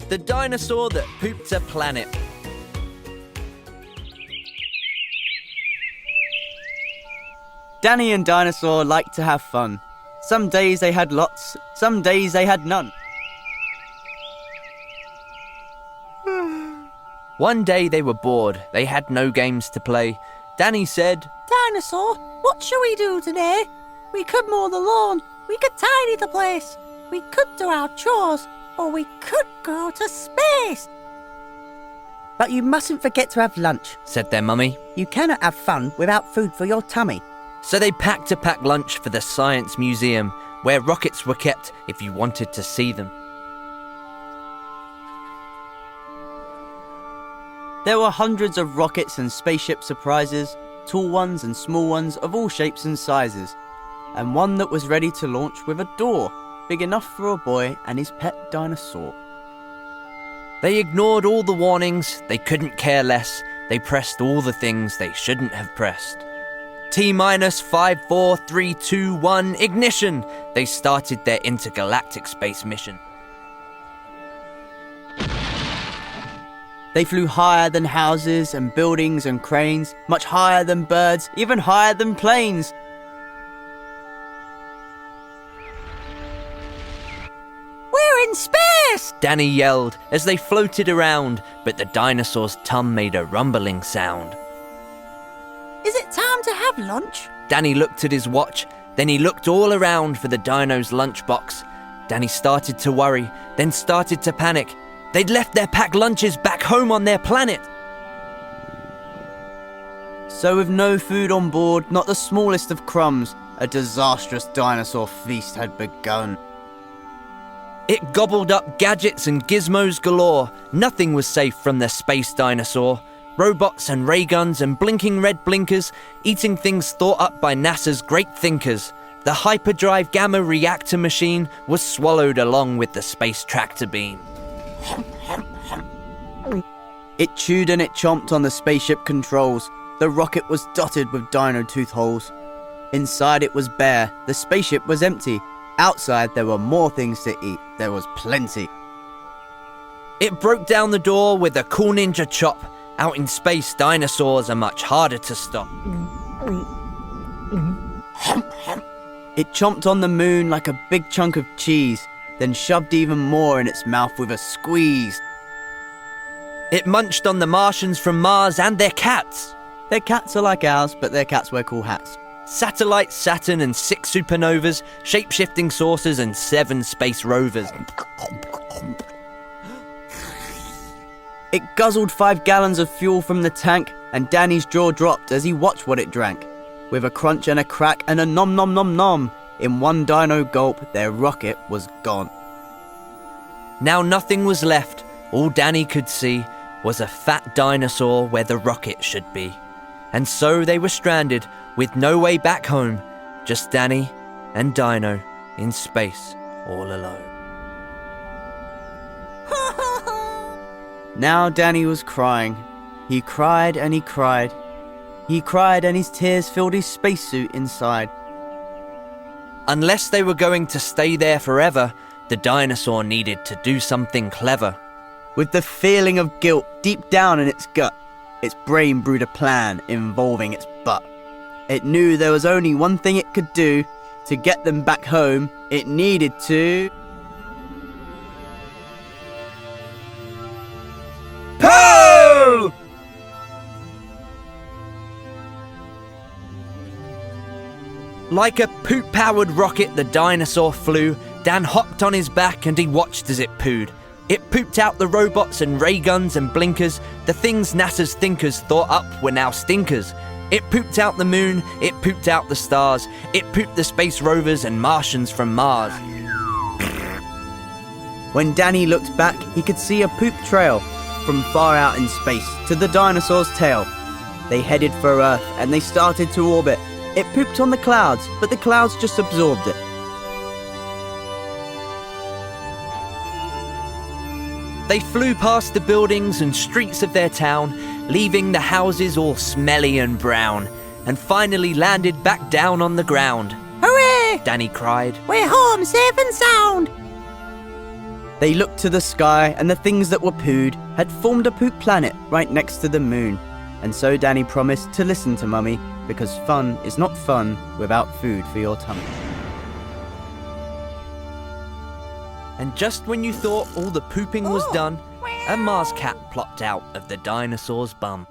The Dinosaur That Pooped a Planet. Danny and Dinosaur liked to have fun. Some days they had lots, some days they had none. One day they were bored. They had no games to play. Danny said, Dinosaur, what shall we do today? We could mow the lawn, we could tidy the place, we could do our chores, or we could go to space. But you mustn't forget to have lunch. said their mummy. You cannot have fun without food for your tummy. So they packed a packed lunch for the Science Museum, where rockets were kept if you wanted to see them. There were hundreds of rockets and spaceship surprises, tall ones and small ones of all shapes and sizes, and one that was ready to launch with a door, big enough for a boy and his pet dinosaur. They ignored all the warnings. They couldn't care less. They pressed all the things they shouldn't have pressed. T-minus 5, 4, 3, 2, 1, ignition! They started their intergalactic space mission. They flew higher than houses and buildings and cranes, much higher than birds, even higher than planes. We're in space! Danny yelled as they floated around, but the dinosaur's tum made a rumbling sound. Is it time to have lunch? Danny looked at his watch, then he looked all around for the dino's lunchbox. Danny started to worry, then started to panic. They'd left their packed lunches back home on their planet. So with no food on board, not the smallest of crumbs, a disastrous dinosaur feast had begun. It gobbled up gadgets and gizmos galore. Nothing was safe from the space dinosaur. Robots and ray guns and blinking red blinkers, eating things thought up by NASA's great thinkers. The hyperdrive gamma reactor machine was swallowed along with the space tractor beam. It chewed and it chomped on the spaceship controls. The rocket was dotted with dino tooth holes. Inside it was bare, the spaceship was empty. Outside there were more things to eat, there was plenty. It broke down the door with a cool ninja chop. Out in space, dinosaurs are much harder to stop. It chomped on the moon like a big chunk of cheese, then shoved even more in its mouth with a squeeze. It munched on the Martians from Mars and their cats. Their cats are like ours, but their cats wear cool hats. Satellites, Saturn and 6 supernovas, shape-shifting saucers and 7 space rovers. It guzzled 5 gallons of fuel from the tank, and Danny's jaw dropped as he watched what it drank. With a crunch and a crack and a nom nom nom nom, in one dino gulp, their rocket was gone. Now nothing was left. All Danny could see was a fat dinosaur where the rocket should be. And so they were stranded, with no way back home, just Danny and Dino in space, all alone. Now Danny was crying. He cried and he cried. He cried and his tears filled his spacesuit inside. Unless they were going to stay there forever, the dinosaur needed to do something clever. With the feeling of guilt deep down in its gut, its brain brewed a plan involving its butt. It knew there was only one thing it could do. To get them back home, it needed to... Pooh! Like a poop-powered rocket, the dinosaur flew. Dan hopped on his back and he watched as it pooed. It pooped out the robots and ray guns and blinkers. The things NASA's thinkers thought up were now stinkers. It pooped out the moon, it pooped out the stars. It pooped the space rovers and Martians from Mars. When Danny looked back, he could see a poop trail from far out in space to the dinosaur's tail. They headed for Earth and they started to orbit. It pooped on the clouds, but the clouds just absorbed it. They flew past the buildings and streets of their town, leaving the houses all smelly and brown, and finally landed back down on the ground. Hooray! Danny cried. We're home, safe and sound! They looked to the sky, and the things that were pooed had formed a poop planet right next to the moon. And so Danny promised to listen to Mummy, because fun is not fun without food for your tummy. And just when you thought all the pooping was done, a Mars cat plopped out of the dinosaur's bum.